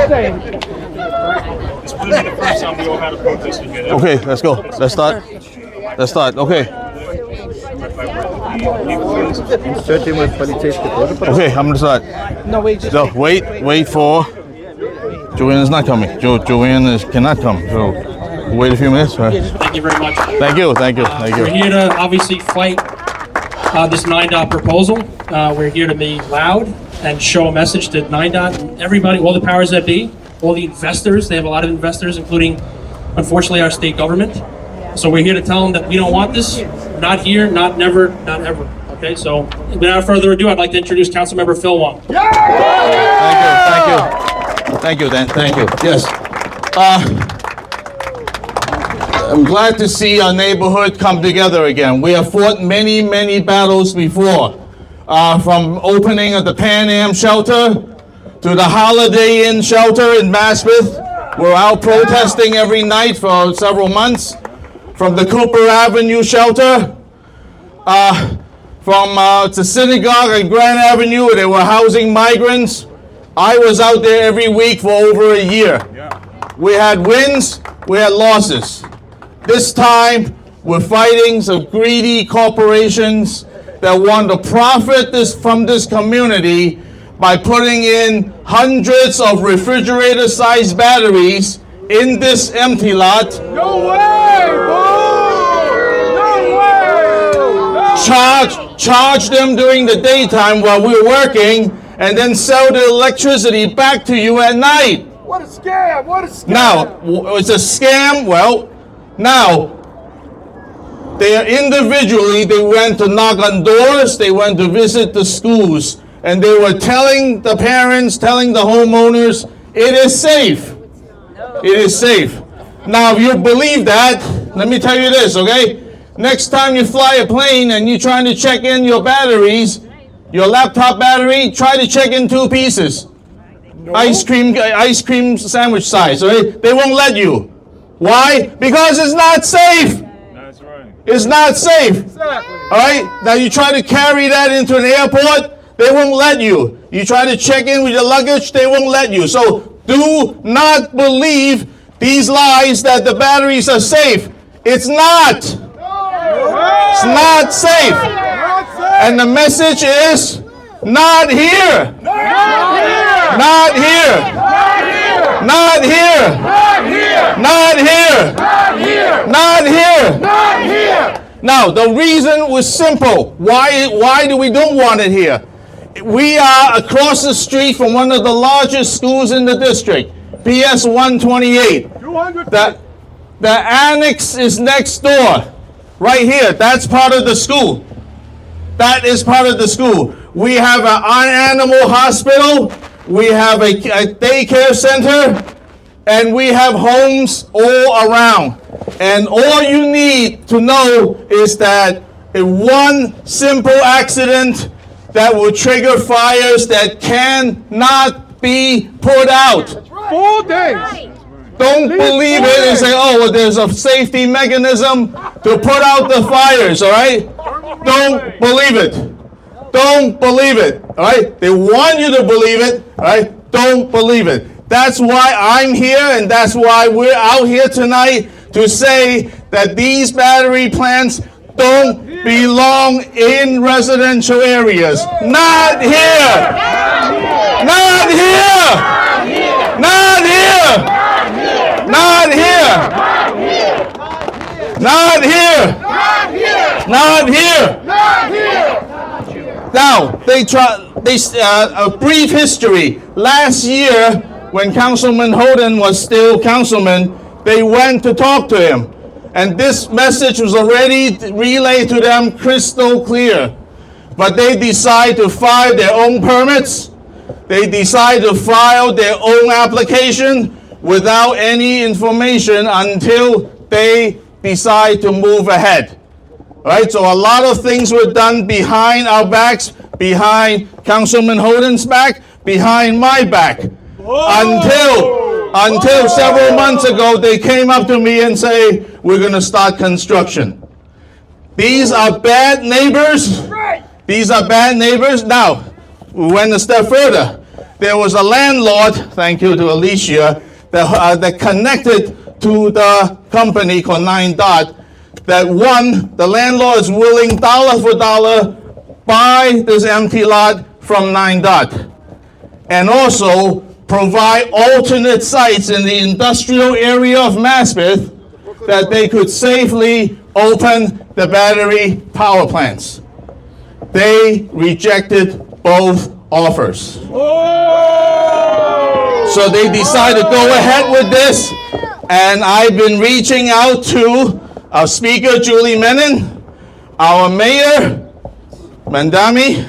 This wouldn't be the first time we all had a protest together. Okay, let's go. Let's start. Okay. Okay, I'm gonna start. No, wait, just So wait for. Joanna's not coming. Joanna cannot come. So wait a few minutes. Right? Thank you very much. Thank you. We're here to obviously fight this 9-dot proposal. We're here to be loud and show a message to 9-dot and everybody, all the powers that be, all the investors. They have a lot of investors, including, unfortunately, our state government. So we're here to tell them that we don't want this. Not here, not never, not ever. Okay, so without further ado, I'd like to introduce Councilmember Phil Wong. Thank you, Dan. Thank you. Yes. I'm glad to see our neighborhood come together again. We have fought many, many battles before. From opening of the Pan Am shelter to the Holiday Inn shelter in Maspeth. We're out protesting every night for several months. From the Cooper Avenue shelter, from the synagogue on Grand Avenue where they were housing migrants. I was out there every week for over a year. We had wins, we had losses. This time, we're fighting some greedy corporations that want to profit from this community by putting in hundreds of refrigerator-sized batteries in this empty lot. No way, no way. Charge them during the daytime while we're working, and then sell the electricity back to you at night. What a scam! What a scam! Now, it's a scam. Well, now, they went to knock on doors, they went to visit the schools, and they were telling the parents, telling the homeowners, it is safe. It is safe. Now, if you believe that, let me tell you this, okay? Next time you fly a plane and you're trying to check in your batteries, your laptop battery, try to check in 2 pieces. No. Ice cream sandwich size, okay? They won't let you. Why? Because it's not safe. That's right. It's not safe. Exactly. All right? Now you try to carry that into an airport, they won't let you. You try to check in with your luggage, they won't let you. So do not believe these lies that the batteries are safe. It's not. It's not safe. And the message is not here. Not here. Not here. Not here. Not here. Now, the reason was simple. Why do we don't want it here? We are across the street from one of the largest schools in the district, PS 128. The annex is next door, right here. That's part of the school. That is part of the school. We have an animal hospital. We have a daycare center. And we have homes all around. And all you need to know is that one simple accident that will trigger fires that cannot be put out. 4 days. Don't believe it and say, oh, well, there's a safety mechanism to put out the fires, all right? Don't believe it. Don't believe it, all right? They want you to believe it, all right? Don't believe it. That's why I'm here, and that's why we're out here tonight to say that these battery plants don't belong in residential areas. Not here! Not here! Not here! Not here! Not here! Not here! Now, a brief history. Last year, when Councilman Holden was still councilman, they went to talk to him. And this message was already relayed to them crystal clear. But they decide to file their own permits. They decide to file their own application without any information until they decide to move ahead. All right, so a lot of things were done behind our backs, behind Councilman Holden's back, behind my back. Until several months ago, they came up to me and say, we're going to start construction. These are bad neighbors. These are bad neighbors. Now, we went a step further. there was a landlord, thank you to Alicia, that connected to the company called 9 Dot, that the landlord is willing dollar for dollar buy this empty lot from 9 Dot. And also provide alternate sites in the industrial area of Maspeth that they could safely open the battery power plants. They rejected both offers. So they decided to go ahead with this, and I've been reaching out to our Speaker, Julie Menon, our Mayor, Mandami,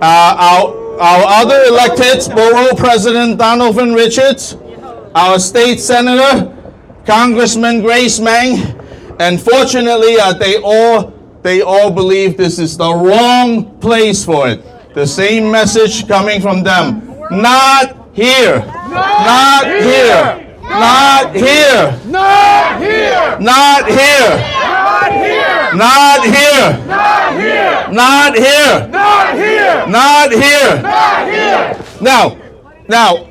our other electeds, Borough President Donovan Richards, our State Senator, Congressman Grace Meng, and fortunately, they all believe this is the wrong place for it. The same message coming from them. Not here. Not here. Not here. Not here. Not here. Not here. Not here. Not here. Not here. Not here. Not here. Not here. Now,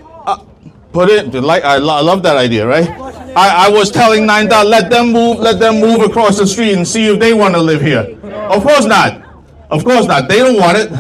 put it like I love that idea, right? I was telling 9 Dot, let them move across the street and see if they want to live here. Of course not. Of course not. They don't want it.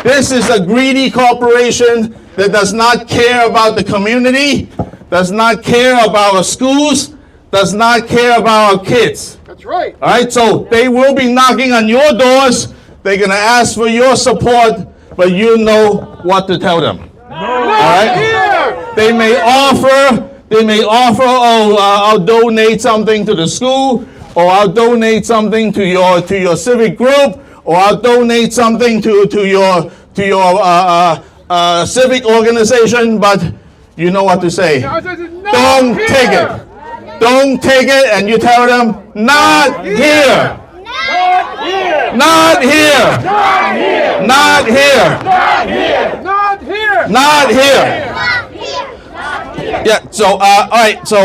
This is a greedy corporation that does not care about the community, does not care about our schools, does not care about our kids. That's right. All right, so they will be knocking on your doors. They're going to ask for your support, but you know what to tell them. All right? They may offer, oh, I'll donate something to the school, or I'll donate something to your civic group, or I'll donate something to your civic organization, but you know what to say. Don't take it. Don't take it, and you tell them, not here. Not here. Not here. Not here. Not here. Yeah, so, all right, so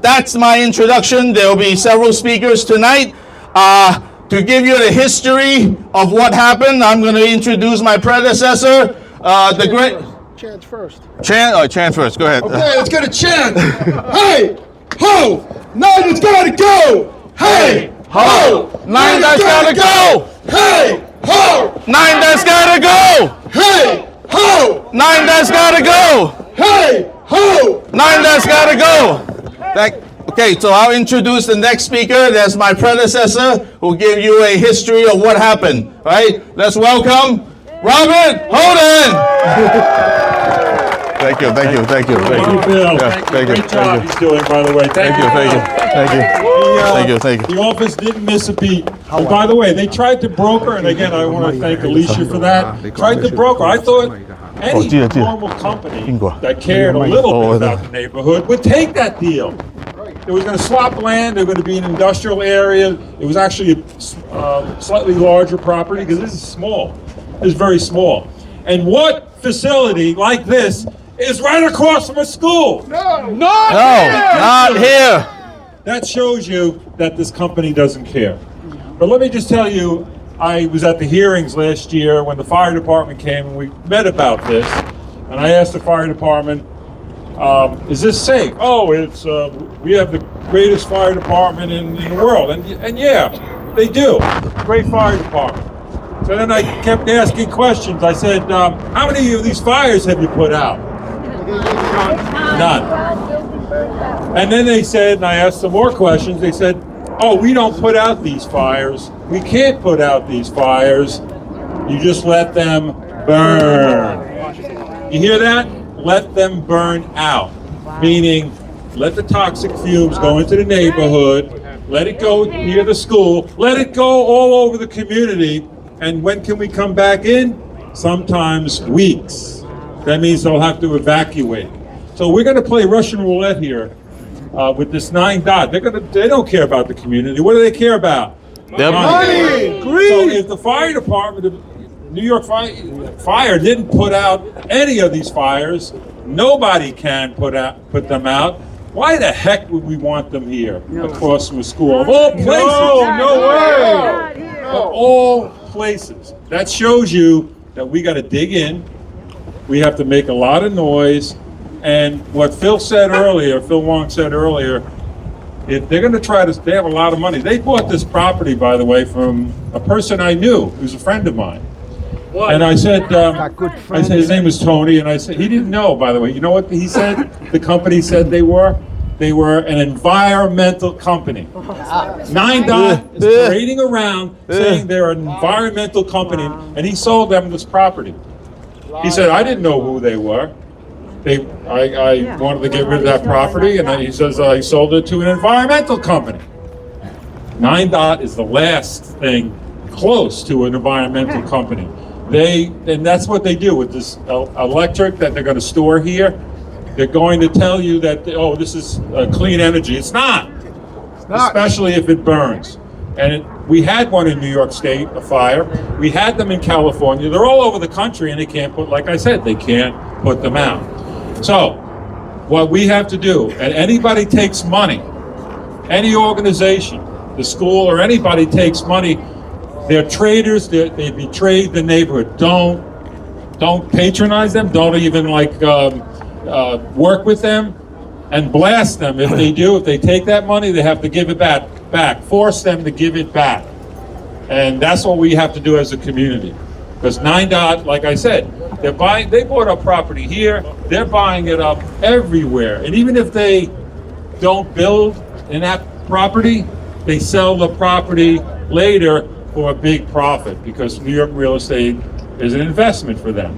that's my introduction. There will be several speakers tonight. To give you the history of what happened, I'm going to introduce my predecessor, the great... Chance first. Chan first, go ahead. Okay, let's get a chant. Hey, ho, 9 has gotta go. Hey, ho, 9 Dot's gotta go! Hey, ho, 9 Dot's gotta go! hey, ho, 9 Dot's gotta go! hey, ho. 9 Dot's gotta go! Okay, so I'll introduce the next speaker. That's my predecessor, who'll give you a history of what happened. All right, let's welcome Robert Holden! Thank you. Thank you, Bill. Yeah, thank you. Great job he's doing, by the way. Thank you. The office didn't miss a beat. And by the way, they tried to broker, and again, I want to thank Alicia for that. Tried to broker. I thought any normal company that cared a little bit about the neighborhood would take that deal. They were going to swap land. They were going to be an industrial area. It was actually a slightly larger property because this is small. It's very small. And what facility like this is right across from a school? Not here. That shows you that this company doesn't care. But let me just tell you, I was at the hearings last year when the fire department came and we met about this. And I asked the fire department, is this safe? Oh, it's we have the greatest fire department in the world. And yeah, they do. Great fire department. So then I kept asking questions. I said, how many of these fires have you put out? None. And then they said, and I asked some more questions, they said, oh, we don't put out these fires. We can't put out these fires. You just let them burn. You hear that? Let them burn out. Meaning, let the toxic fumes go into the neighborhood, let it go near the school, let it go all over the community. And when can we come back in? Sometimes weeks. That means they'll have to evacuate. So we're going to play Russian roulette here with this 9 Dot. They don't care about the community. What do they care about? Money. Greed. So if the fire department of New York Fire didn't put out any of these fires, nobody can put them out. Why the heck would we want them here across from a school? Of all places. No way. Of all places. That shows you that we got to dig in We have to make a lot of noise. And what Phil Wong said earlier, if they're going to they have a lot of money. They bought this property, by the way, from a person I knew, who's a friend of mine. And I said, his name was Tony, and I said, he didn't know, by the way. You know what he said? The company said they were? They were an environmental company. 9DOT is parading around saying they're an environmental company, and he sold them this property. He said, I didn't know who they were. I wanted to get rid of that property, and he says I sold it to an environmental company. 9DOT is the last thing close to an environmental company. And that's what they do with this electric that they're going to store here. They're going to tell you that, oh, this is clean energy. It's not. Especially if it burns. And we had one in New York State, a fire. We had them in California. They're all over the country, and they can't put, like I said, they can't put them out. So, what we have to do, and anybody takes money, any organization, the school or anybody takes money, they're traitors, they betrayed the neighborhood. Don't patronize them, don't even work with them, and blast them if they do. If they take that money, they have to give it back. Force them to give it back. And that's what we have to do as a community. Because 9DOT, like I said, they bought up property here, they're buying it up everywhere. And even if they don't build in that property, they sell the property later for a big profit, because New York real estate is an investment for them.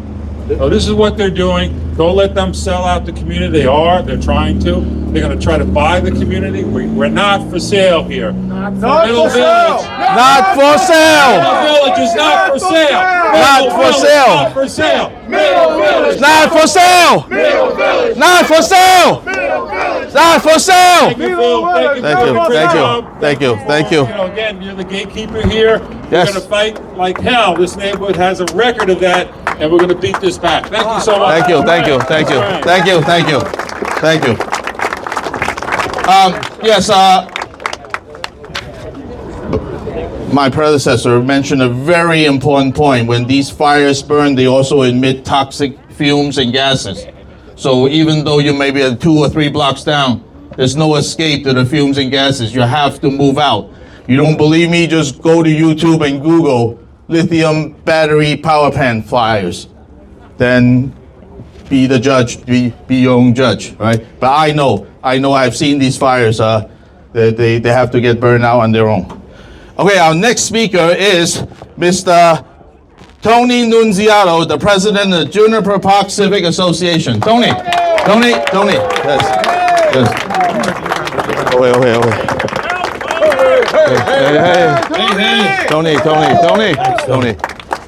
So this is what they're doing. Don't let them sell out the community. They're trying to. They're going to try to buy the community. We're not for sale here. Not for sale. Not for sale. Middle Village is not for sale. Not for sale. Not for sale. Middle Village. Not for sale. Middle Village. Not for sale. Middle Village. Not for sale. Thank you, Phil. Thank you. Thank you. Great Thank you. job. Thank you. Thank you. You know, again, you're the gatekeeper here. Yes. We're going to fight like hell. This neighborhood has a record of that, and we're going to beat this back. Thank you so much. Thank you. Thank you. Thank you. All right. Thank you. Thank you. Thank you. Yes. My predecessor mentioned a very important point. When these fires burn, they also emit toxic fumes and gases. So even though you may be 2 or 3 blocks down, there's no escape to the fumes and gases. You have to move out. You don't believe me? Just go to YouTube and Google lithium battery power plant fires. Then be the judge, be your own judge, right? But I know I've seen these fires. They have to get burned out on their own. Okay, our next speaker is Mr. Tony Nunziato, the president of the Juniper Park Civic Association. Tony. Yes. Okay. Hey. Tony.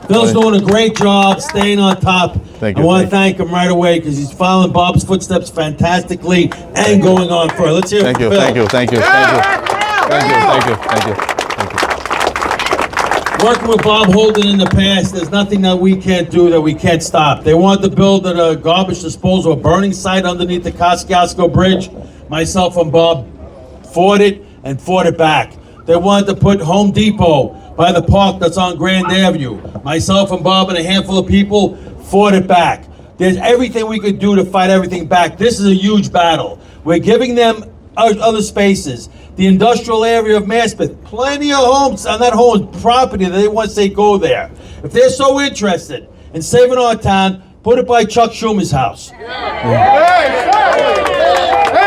Phil's doing a great job staying on top. Thank you. I want to thank him right away because he's following Bob's footsteps fantastically and going on further. Let's hear it from Phil. Thank you. Working with Bob Holden in the past, there's nothing that we can't do that we can't stop. They wanted to build a garbage disposal, a burning site underneath the Kosciuszko Bridge. Myself and Bob fought it back. They wanted to put Home Depot by the park that's on Grand Avenue. Myself and Bob and a handful of people fought it back. There's everything we could do to fight everything back. This is a huge battle. We're giving them other spaces. The industrial area of Maspeth, plenty of homes on that whole property that they want to say go there. If they're so interested in saving our town, put it by Chuck Schumer's house.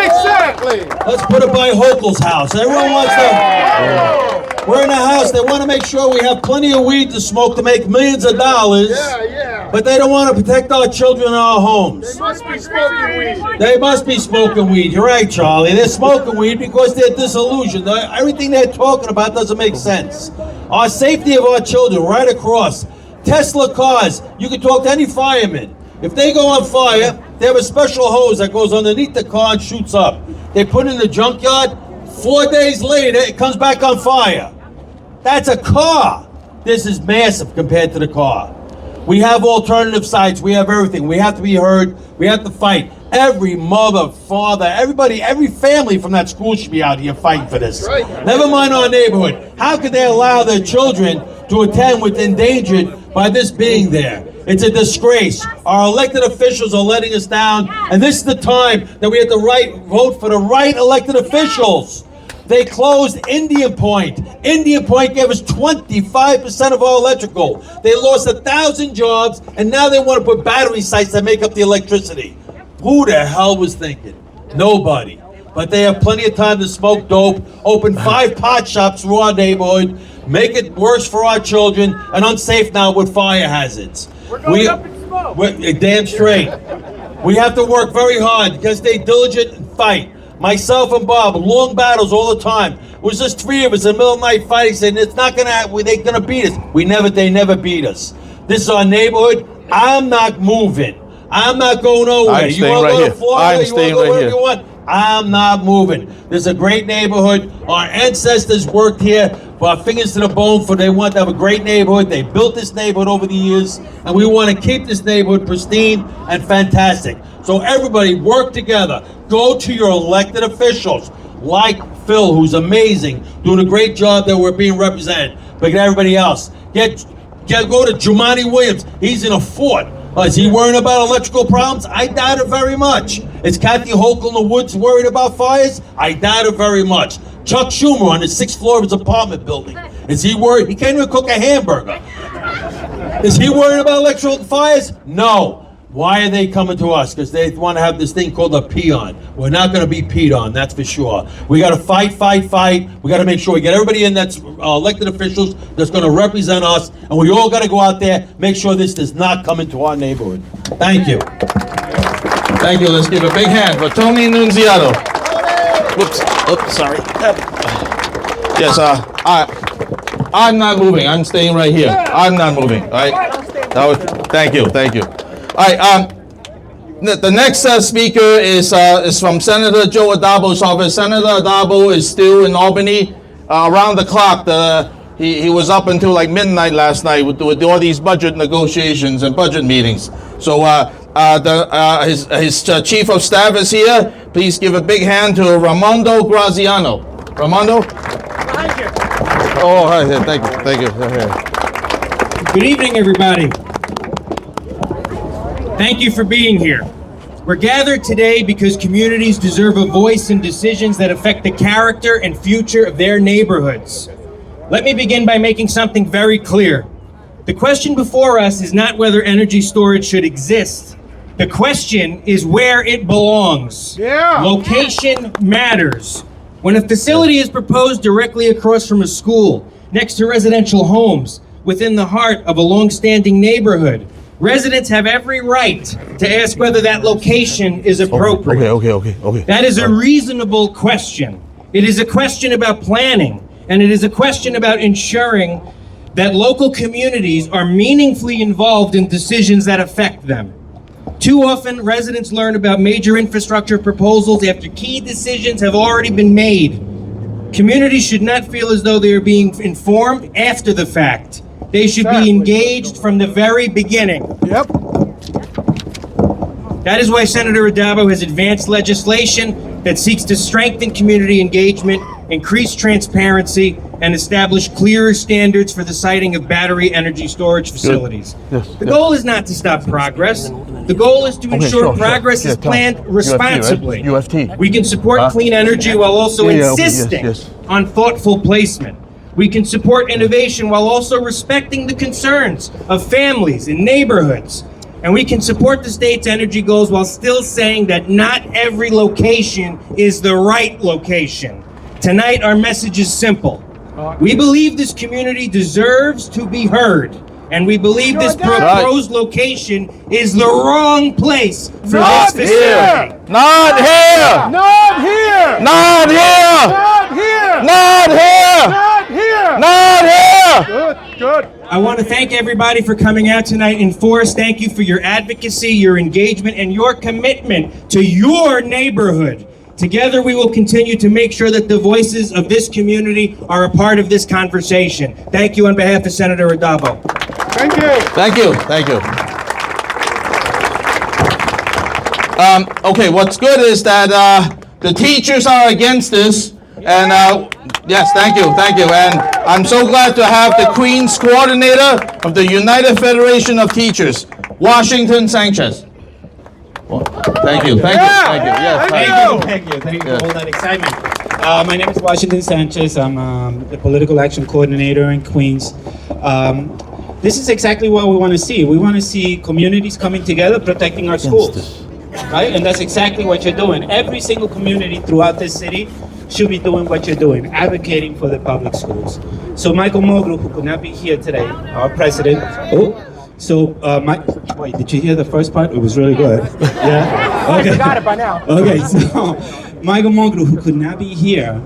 Exactly. Let's put it by Hochul's house. Everyone wants to. We're in a house. They want to make sure we have plenty of weed to smoke to make millions of dollars. Yeah. But they don't want to protect our children in our homes. They must be smoking weed. They must be smoking weed. You're right, Charlie. They're smoking weed because they're disillusioned. Everything they're talking about doesn't make sense. Our safety of our children right across. Tesla cars. You can talk to any fireman. If they go on fire, they have a special hose that goes underneath the car and shoots up. They put it in the junkyard. 4 days later, it comes back on fire. That's a car. This is massive compared to the car. We have alternative sites. We have everything. We have to be heard. We have to fight. Every mother, father, everybody, every family from that school should be out here fighting for this. Never mind our neighborhood. How could they allow their children to attend with endangered by this being there? It's a disgrace. Our elected officials are letting us down, and this is the time that we have to vote for the right elected officials. They closed Indian Point. Indian Point gave us 25% of our electrical. They lost 1,000 jobs, and now they want to put battery sites that make up the electricity. Who the hell was thinking? Nobody. But they have plenty of time to smoke dope, open 5 pot shops through our neighborhood, make it worse for our children, and unsafe now with fire hazards. We're going up in smoke. Damn straight. We have to work very hard because they diligent and fight. Myself and Bob, long battles all the time. It was just 3 of us in the middle of the night fighting, saying it's not gonna happen, they're gonna beat us. They never beat us. This is our neighborhood. I'm not moving. I'm not going nowhere. I'm You staying wanna right go here. to Florida, I'm you wanna staying go right wherever here. you want. I'm not moving. This is a great neighborhood. Our ancestors worked here for our fingers to the bone, for they want to have a great neighborhood. They built this neighborhood over the years, and we want to keep this neighborhood pristine and fantastic. So everybody work together. Go to your elected officials, like Phil, who's amazing, doing a great job that we're being represented. But get everybody else. Go to Jumaane Williams. He's in a fort. Is he worrying about electrical problems? I doubt it very much. Is Kathy Hochul in the woods worried about fires? I doubt it very much. Chuck Schumer on the 6th floor of his apartment building. Is he worried? He can't even cook a hamburger. Is he worried about electrical fires? No. Why are they coming to us? Because they want to have this thing called a peon. We're not going to be peed on, that's for sure. We got to fight. We got to make sure we get everybody in that's elected officials that's going to represent us, and we all got to go out there, make sure this does not come into our neighborhood. Thank you. Thank you. Let's give a big hand for Tony Nunziato. Oops, sorry. Yes, I'm not moving. I'm staying right here. I'm not moving. All right. Thank you. All right. The next speaker is from Senator Joe Addabo's office. Senator Addabo is still in Albany around the clock. He was up until like midnight last night with all these budget negotiations and budget meetings. So his chief of staff is here. Please give a big hand to Raimondo Graziano. Raimondo? Oh, hi. Thank you. Good evening, everybody. Thank you for being here. We're gathered today because communities deserve a voice in decisions that affect the character and future of their neighborhoods. Let me begin by making something very clear. The question before us is not whether energy storage should exist. The question is where it belongs. Location matters. When a facility is proposed directly across from a school, next to residential homes, within the heart of a long-standing neighborhood, residents have every right to ask whether that location is appropriate. Okay. That is a reasonable question. It is a question about planning, and it is a question about ensuring that local communities are meaningfully involved in decisions that affect them. Too often, residents learn about major infrastructure proposals after key decisions have already been made. Communities should not feel as though they are being informed after the fact. They should be engaged from the very beginning. Yep. That is why Senator Addabo has advanced legislation that seeks to strengthen community engagement, increase transparency, and establish clearer standards for the siting of battery energy storage facilities. The goal is not to stop progress. The goal is to ensure progress is planned responsibly. UFT. We can support clean energy while also insisting on thoughtful placement. We can support innovation while also respecting the concerns of families and neighborhoods. And we can support the state's energy goals while still saying that not every location is the right location. Tonight, our message is simple. We believe this community deserves to be heard. And we believe this proposed location is the wrong place for this facility. Not here! Not here! Not here! Not here! Not here! Not here! Not here! Good. I want to thank everybody for coming out tonight in force. Thank you for your advocacy, your engagement, and your commitment to your neighborhood. Together, we will continue to make sure that the voices of this community are a part of this conversation. Thank you on behalf of Senator Addabo. Thank you. Thank you. Okay, what's good is that the teachers are against this, and yes, thank you, and I'm so glad to have the Queens coordinator of the United Federation of Teachers. Washington Sanchez. Well, thank you. Yes, Thank you for all that excitement. My name is Washington Sanchez. I'm the political action coordinator in Queens. This is exactly what we want to see. We want to see communities coming together, protecting our schools, right? And that's exactly what you're doing. Every single community throughout this city should be doing what you're doing, advocating for the public schools. So Michael Moglu, who could not be here today, our president. Wait, did you hear the first part? It was really good. Yeah? Okay. I forgot it by now. Okay, so Michael Moglu, who could not be here,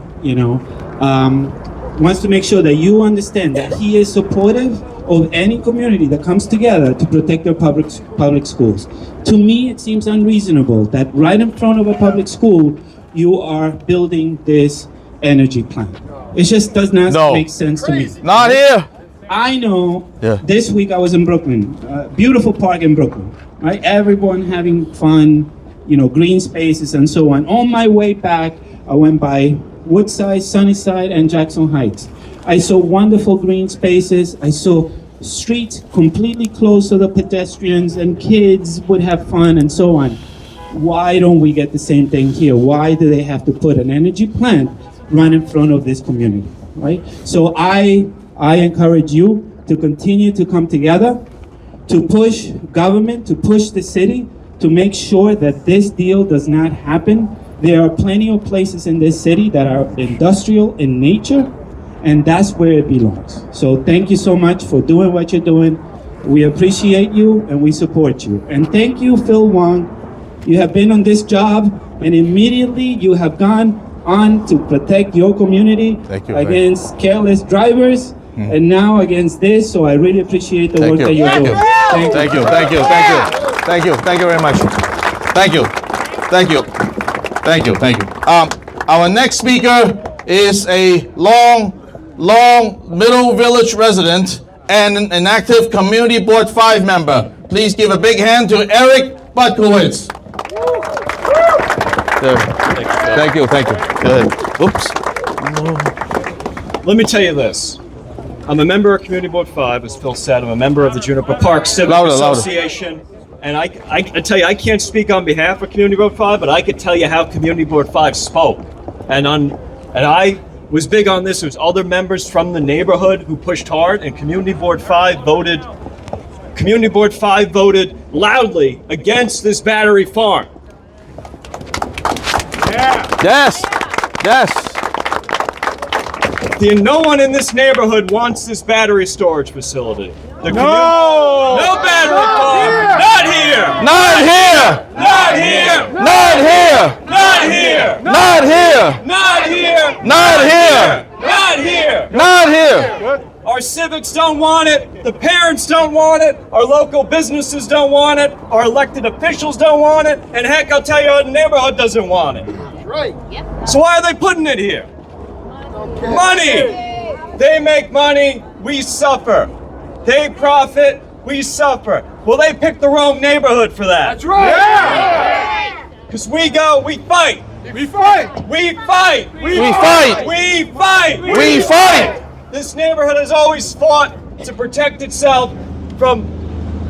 wants to make sure that you understand that he is supportive of any community that comes together to protect their public schools. To me, it seems unreasonable that right in front of a public school, you are building this energy plant. It just does not make sense to me. Not here. I know. This week I was in Brooklyn, beautiful park in Brooklyn, right? Everyone having fun, green spaces and so on. On my way back, I went by Woodside, Sunnyside, and Jackson Heights. I saw wonderful green spaces. I saw streets completely closed so the pedestrians and kids would have fun and so on. Why don't we get the same thing here? Why do they have to put an energy plant right in front of this community, right? So I encourage you to continue to come together, to push government, to push the city, to make sure that this deal does not happen. There are plenty of places in this city that are industrial in nature, and that's where it belongs. So thank you so much for doing what you're doing. We appreciate you and we support you. And thank you, Phil Wong. You have been on this job and immediately you have gone on to protect your community against careless drivers and now against this. So I really appreciate the work that you're doing. Thank you very much. Thank you. Our next speaker is a long Middle Village resident and an active Community Board 5 member. Please give a big hand to Eric Butkowitz. Thank you. Go ahead. Oops. Let me tell you this. I'm a member of Community Board 5, as Phil said. I'm a member of the Juniper Park Civic Association. And I tell you, I can't speak on behalf of Community Board 5, but I could tell you how Community Board 5 spoke. And I was big on this. There was other members from the neighborhood who pushed hard, and Community Board 5 voted loudly against this battery farm. Yes. No one in this neighborhood wants this battery storage facility. No battery farm. Not here. Our civics don't want it. The parents don't want it. Our local businesses don't want it. Our elected officials don't want it. And heck, I'll tell you, the neighborhood doesn't want it. That's right. Yep. So why are they putting it here? Money. They make money. We suffer. They profit. We suffer. Well, they picked the wrong neighborhood for that. That's right. Yeah. Because we fight. This neighborhood has always fought to protect itself from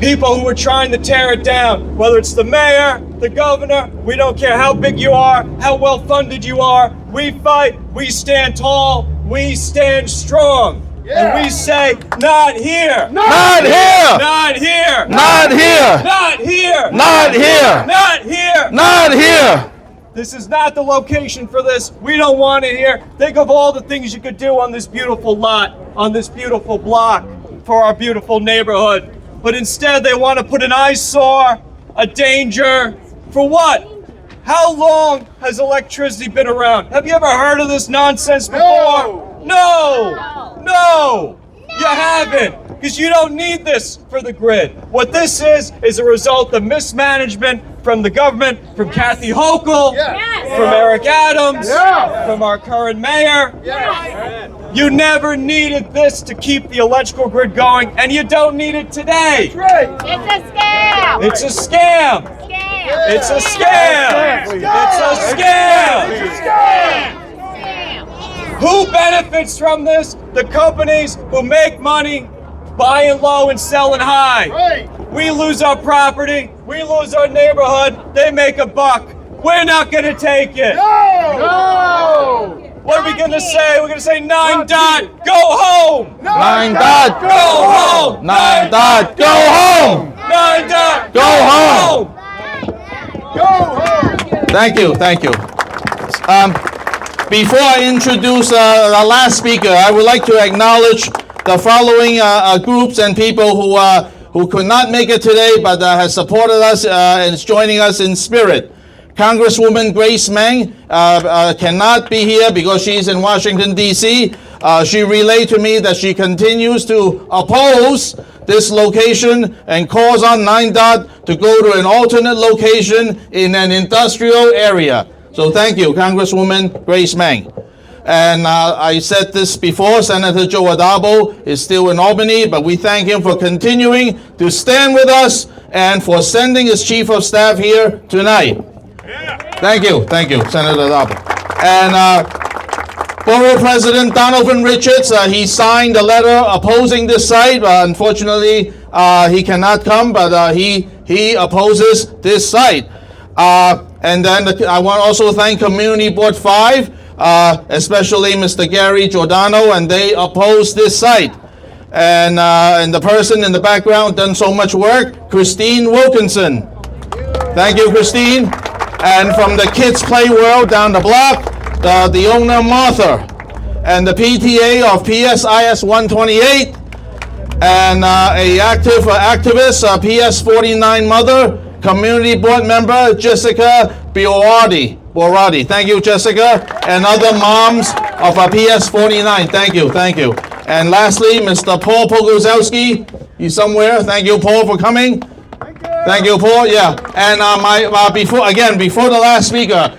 people who are trying to tear it down. Whether it's the mayor, the governor, we don't care how big you are, how well funded you are. We fight, we stand tall, we stand strong. Yeah. And we say, not here. Not here. Not here. Not here. Not here. Not here. Not here. Not here. This is not the location for this. We don't want it here. Think of all the things you could do on this beautiful lot, on this beautiful block, for our beautiful neighborhood. But instead, they want to put an eyesore, a danger. For what? How long has electricity been around? Have you ever heard of this nonsense before? No. You haven't. Because you don't need this for the grid. What this is a result of mismanagement from the government, from Kathy Hochul, from Eric Adams, from our current mayor. You never needed this to keep the electrical grid going, and you don't need it today. That's right. It's a scam. It's a scam. Who benefits from this? The companies who make money buying low and selling high. We lose our property, we lose our neighborhood, they make a buck. We're not gonna take it. No! What are we gonna say? We're gonna say 9 dot, go home! 9 dot, Go home! 9 dot, go home! 9 dot, Go home! Go home! Thank you, thank you. Before I introduce the last speaker, I would like to acknowledge the following groups and people who could not make it today, but has supported us and is joining us in spirit. Congresswoman Grace Meng cannot be here because she's in Washington, D.C. She relayed to me that she continues to oppose this location and calls on 9 dot to go to an alternate location in an industrial area. So thank you, Congresswoman Grace Meng. And I said this before, Senator Joe Adabo is still in Albany, but we thank him for continuing to stand with us and for sending his chief of staff here tonight. Thank you, Senator Adabo. And Borough President Donovan Richards, he signed a letter opposing this site. Unfortunately, he cannot come, but he opposes this site. And then I want to also thank Community Board 5, especially Mr. Gary Giordano, and they oppose this site. And the person in the background done so much work, Christine Wilkinson. Thank you, Christine. And from the Kids Play World down the block, the owner, Martha. And the PTA of PSIS 128, and a activist, PS 49 mother, Community Board member, Jessica Borati. Thank you, Jessica. And other moms of PS 49. Thank you. And lastly, Mr. Paul Pogozowski. He's somewhere. Thank you, Paul, for coming. Thank you, Paul. Yeah. And before the last speaker,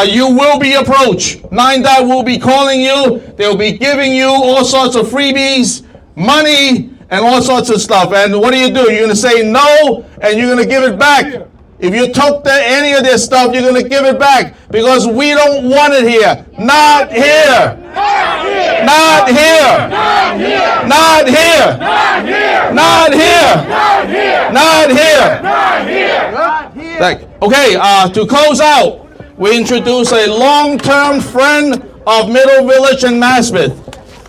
you will be approached. 9 dot will be calling you. They'll be giving you all sorts of freebies, money, and all sorts of stuff. And what do? You're going to say no, and you're going to give it back. If you took any of this stuff, you're going to give it back because we don't want it here. Not here. Not here. Not here. Not here. Not here. Not here. Not here. Not here. Not here. Not here. Okay, to close out, we introduce a long-term friend of Middle Village and Maspeth.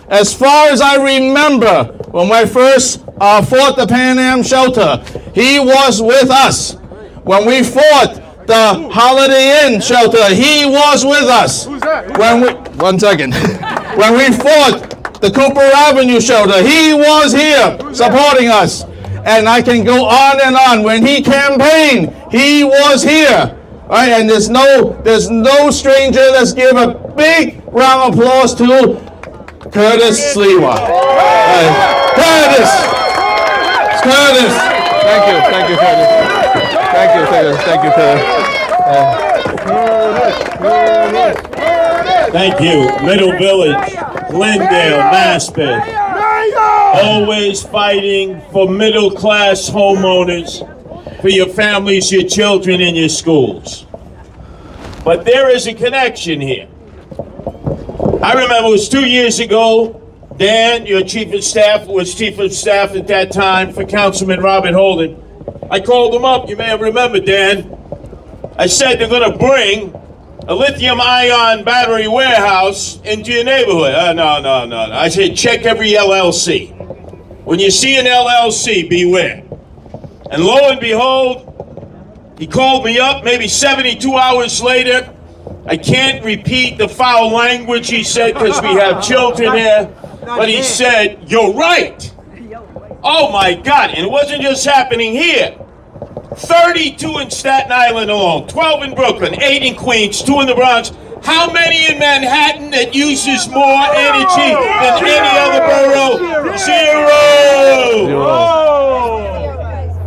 As far as I remember, when I first fought the Pan Am shelter, he was with us. When we fought the Holiday Inn shelter, he was with us. Who's that? One second. When we fought the Cooper Avenue shelter, he was here supporting us. And I can go on and on. When he campaigned, he was here. Right, and there's no stranger. Let's give a big round of applause to Curtis Sliwa. Curtis. Thank you, Curtis. Thank you, Middle Village, Glendale, Maspeth. Always fighting for middle-class homeowners, for your families, your children, and your schools. But there is a connection here. I remember it was 2 years ago, Dan, your chief of staff, was chief of staff at that time for Councilman Robert Holden. I called him up, you may have remembered, Dan. I said they're gonna bring a lithium-ion battery warehouse into your neighborhood. No. I said, check every LLC. When you see an LLC, beware. And lo and behold, he called me up maybe 72 hours later. I can't repeat the foul language he said because we have children here, but he said, you're right. Oh my God, and it wasn't just happening here. 32 in Staten Island alone, 12 in Brooklyn, 8 in Queens, 2 in the Bronx. How many in Manhattan that uses more energy than any other borough? Zero.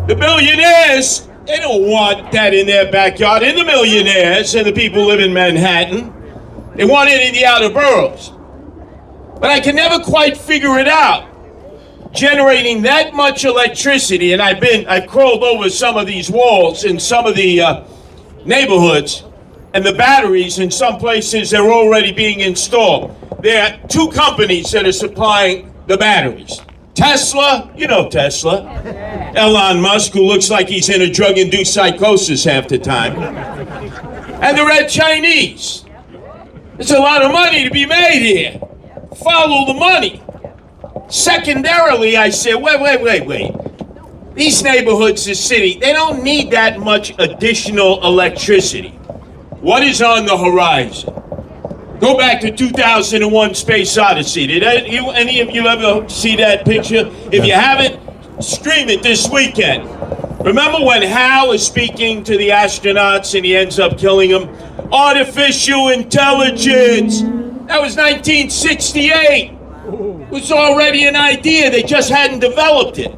The billionaires, they don't want that in their backyard. And the millionaires and the people who live in Manhattan, they want it in the outer boroughs. But I can never quite figure it out. Generating that much electricity, and I've crawled over some of these walls in some of the neighborhoods, and the batteries in some places, they're already being installed. There are 2 companies that are supplying the batteries. Tesla, you know Tesla. Elon Musk, who looks like he's in a drug-induced psychosis half the time. And the Red Chinese. There's a lot of money to be made here. Follow the money. Secondarily, I said, wait. These neighborhoods, this city, they don't need that much additional electricity. What is on the horizon? Go back to 2001 Space Odyssey. Did any of you ever see that picture? If you haven't, stream it this weekend. Remember when Hal is speaking to the astronauts and he ends up killing them? Artificial intelligence. That was 1968. It was already an idea. They just hadn't developed it.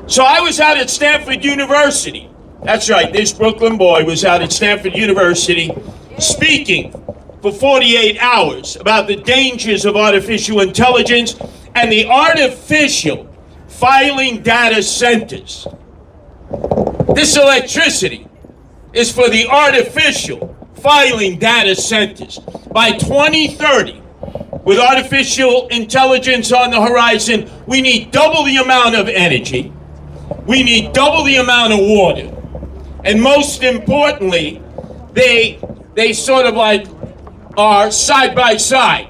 So I was out at Stanford University. That's right, this Brooklyn boy was out at Stanford University speaking for 48 hours about the dangers of artificial intelligence and the artificial filing data centers. This electricity is for the artificial filing data centers. By 2030, with artificial intelligence on the horizon, we need double the amount of energy, we need double the amount of water, and most importantly, they sort of like are side by side.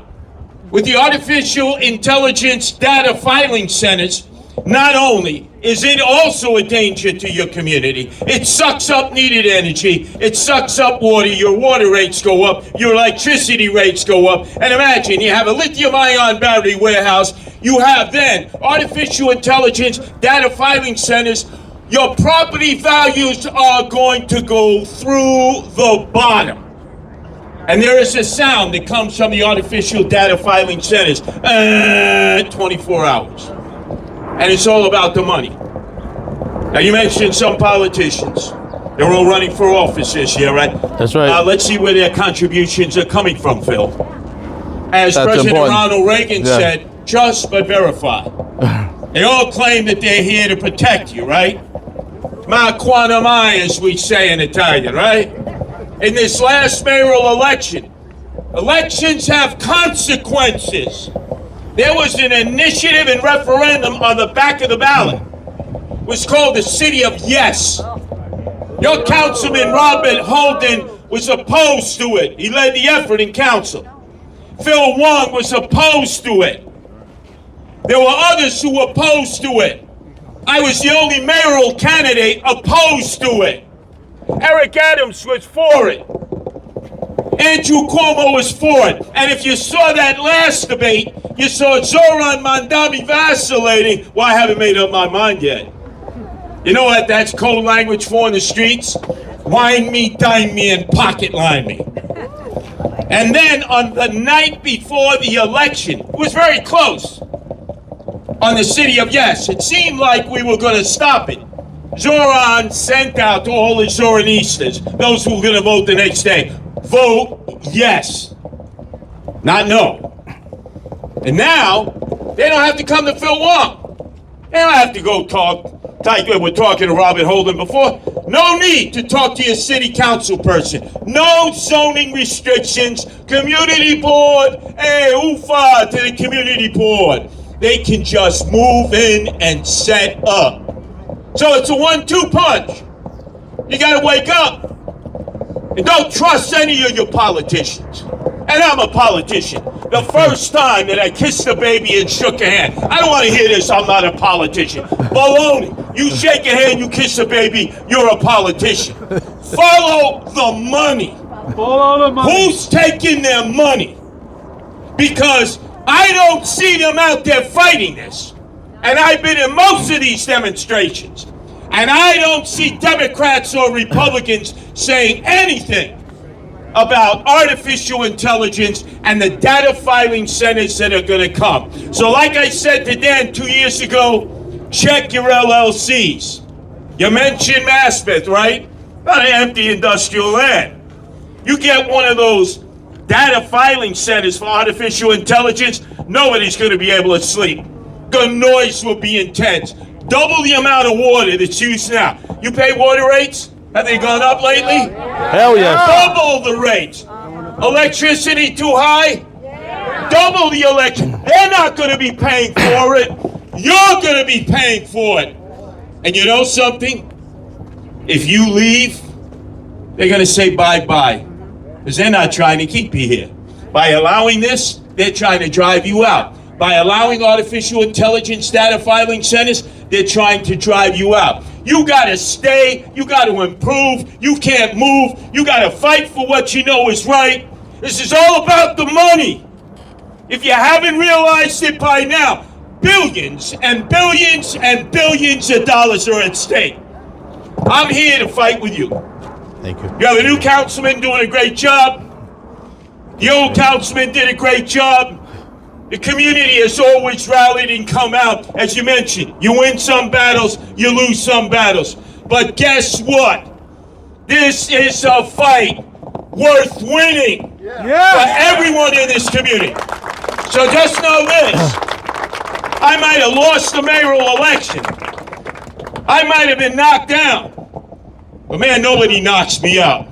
With the artificial intelligence data filing centers, not only is it also a danger to your community, it sucks up needed energy, it sucks up water, your water rates go up, your electricity rates go up, and imagine you have a lithium-ion battery warehouse, you have then artificial intelligence data filing centers, your property values are going to go through the bottom. And there is a sound that comes from the artificial data filing centers, 24 hours. And it's all about the money. Now, you mentioned some politicians. They're all running for office this year, right? That's right. Let's see where their contributions are coming from, Phil. As That's President important. Ronald Reagan said, trust but verify. They all claim that they're here to protect you, right? Ma quanto mai, as we say in Italian, right? In this last mayoral election, elections have consequences. There was an initiative and referendum on the back of the ballot. It was called the City of Yes. Your councilman, Robert Holden, was opposed to it. He led the effort in council. Phil Wong was opposed to it. There were others who were opposed to it. I was the only mayoral candidate opposed to it. Eric Adams was for it. Andrew Cuomo was for it. And if you saw that last debate, you saw Zoran Mandami vacillating. Well, I haven't made up my mind yet. You know what that's code language for in the streets? Wine me, dine me, and pocket line me. And then on the night before the election, it was very close, on the City of Yes, it seemed like we were going to stop it. Zoran sent out to all his Zoranistas, those who were going to vote the next day, vote yes, not no. And now, they don't have to come to Phil Wong. They don't have to go talk like we were talking to Robert Holden before. No need to talk to your city council person. No zoning restrictions. Community board, hey, oofa to the community board. They can just move in and set up. So it's a 1-2 punch. You gotta wake up. And don't trust any of your politicians. And I'm a politician. The first time that I kissed a baby and shook a hand. I don't want to hear this, I'm not a politician. Baloney. You shake a hand, you kiss a baby, you're a politician. Follow the money. Follow the money. Who's taking their money? Because I don't see them out there fighting this. And I've been in most of these demonstrations. And I don't see Democrats or Republicans saying anything about artificial intelligence and the data filing centers that are going to come. So like I said to Dan 2 years ago, check your LLCs. You mentioned Maspeth, right? Not an empty industrial land. You get one of those data filing centers for artificial intelligence, nobody's going to be able to sleep. The noise will be intense. Double the amount of water that's used now. You pay water rates? Have they gone up lately? Hell yes. Double the rates. Electricity too high? Double the electricity. They're not going to be paying for it. You're going to be paying for it. And you know something? If you leave, they're going to say bye-bye. Because they're not trying to keep you here. By allowing this, they're trying to drive you out. By allowing artificial intelligence data filing centers, they're trying to drive you out. You gotta stay, you gotta improve, you can't move, you gotta fight for what you know is right. This is all about the money. If you haven't realized it by now, billions and billions and billions of dollars are at stake. I'm here to fight with you. Thank you. You have a new councilman doing a great job. The old councilman did a great job. The community has always rallied and come out, as you mentioned. You win some battles, you lose some battles. But guess what? This is a fight worth winning for everyone in this community. So just know this. I might have lost the mayoral election. I might have been knocked down. But man, nobody knocks me out.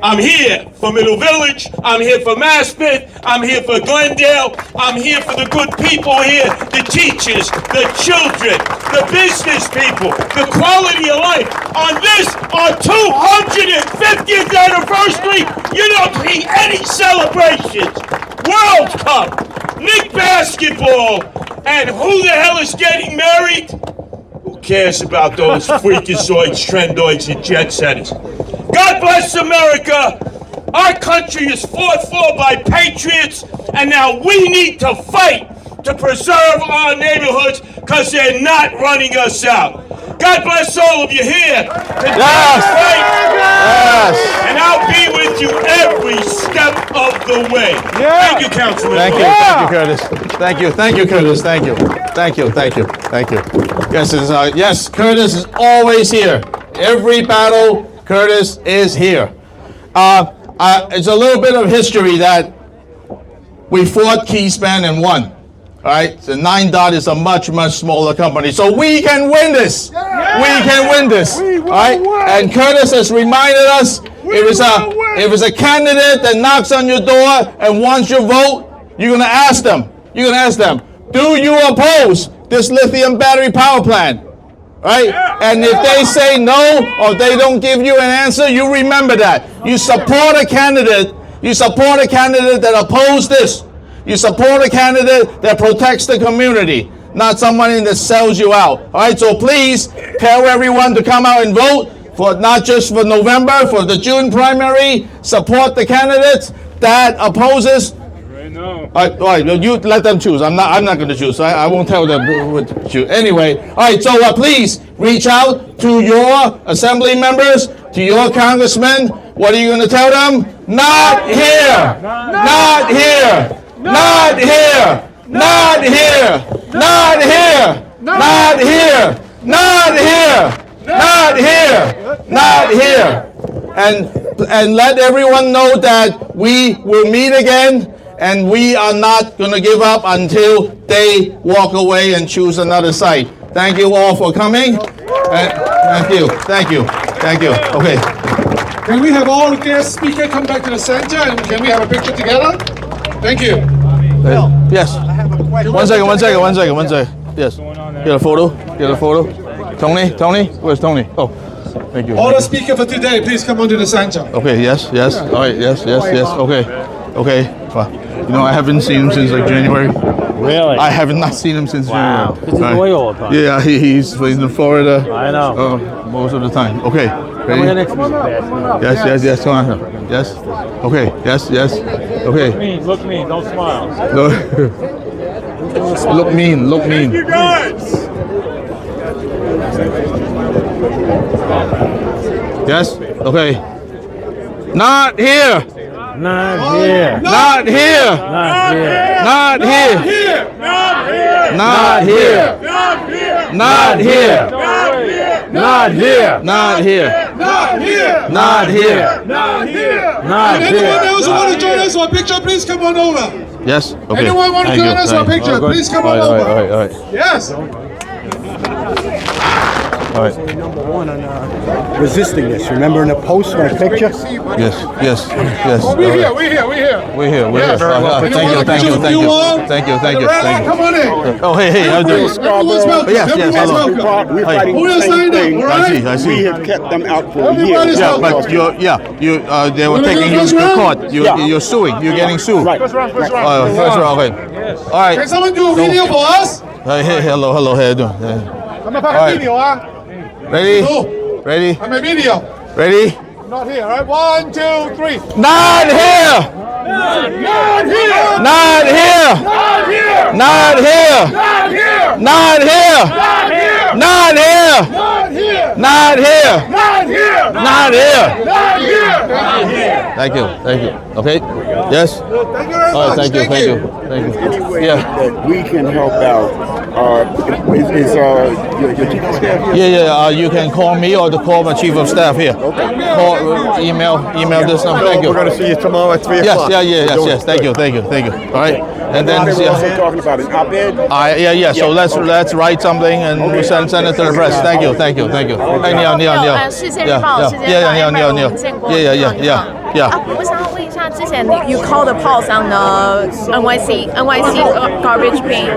I'm here for Middle Village, I'm here for Maspeth, I'm here for Glendale, I'm here for the good people here, the teachers, the children, the business people, the quality of life. On this, our 250th anniversary, you don't see any celebrations. World Cup, Nick basketball, and who the hell is getting married? Who cares about those freakazoids, trendoids, and jet setters? God bless America. Our country is fought for by patriots, and now we need to fight to preserve our neighborhoods because they're not running us out. God bless all of you here. And I'll be with you every step of the way. Thank you, Councilman. Thank you, Curtis. Thank you, Curtis. Thank you. Yes, Curtis is always here. Every battle, Curtis is here. It's a little bit of history that we fought Keyspan and won. All right, so 9 is a much smaller company, so we can win this. We can win this. All right, and Curtis has reminded us if it's a candidate that knocks on your door and wants your vote, you're gonna ask them. Do you oppose this lithium battery power plant? Right? And if they say no or they don't give you an answer, you remember that. You support a candidate that opposes this. You support a candidate that protects the community, not somebody that sells you out. All right, so please tell everyone to come out and vote for not just for November, for the June primary. Support the candidates that opposes. All right, you let them choose. I'm not going to choose. I won't tell them what to choose. Anyway, all right. So please reach out to your assembly members, to your congressmen. What are you going to tell them? Not here. Not here. Not here. Not here. Not here. Not here. Not here. Not here. Not here. And let everyone know that we will meet again. And we are not going to give up until they walk away and choose another site. Thank you all for coming. Thank you. Okay. Can we have all guest speakers come back to the center and can we have a picture together? Thank you. Yes. I have a question. One second. Yes. Get a photo. Tony? Where's Tony? Oh, thank you. All the speakers for today, please come on to the center. Okay, yes. All right, yes. Okay. Well, I haven't seen him since like January. Really? I have not seen him since January. Because he's away all the time. Yeah, he's in Florida. I know. Most of the time. Okay. Ready? Yes. Come on. Yes. Okay. Yes. Okay. Look mean. Don't smile. Look mean. Thank you, guys. Yes. Okay. Not here. Not here. Not here. Not here. Not here. Not here. Not here. Not here. Not here. Not here. Not here. Not here. Not And here. anyone else who want to join us for a picture, please come on over. Yes. Okay. Anyone want to Thank join you. us for a picture, please come on over. All right. Yes. All right. Number one on resisting this. Remember in the post, my picture? Yes. We're here. We're here. We're here. Yes. Thank you. Come on in. Oh, hey, how do you? Everyone's welcome. Yes, hello. We're Hi. fighting the same thing. I see. We have kept them out for Yeah, years. but they were taking you to court. You're suing. You're getting sued. Right. First round, okay. All right. Can someone do a video for us? Hey, hello, how you doing? I'm about All right. video, huh? Ready? I'm a video. Ready? Not here, all right? 1, 2, 3. Not here! Not here! Not here! Not here! Not here! Not here! Not here! Not here! Not here! Not here! Not here! Not Not here! here! Not here! Not here! Thank you. Okay. Yes. Thank you very All right. much. Thank you. Any way Yeah. that we can help out, is your chief of staff here? Yeah. You can call me or call my chief of staff here. Call, email this number. Thank you. We're going to see you tomorrow at 3 o'clock. Yes. Thank you. All right. And then We're also talking about an op-ed. So let's write something and we send it to the press. Thank you. Hey, 事先预报，事先预报，因为我们见过。我想要问一下，之前you call the pulse on the NYC garbage bin.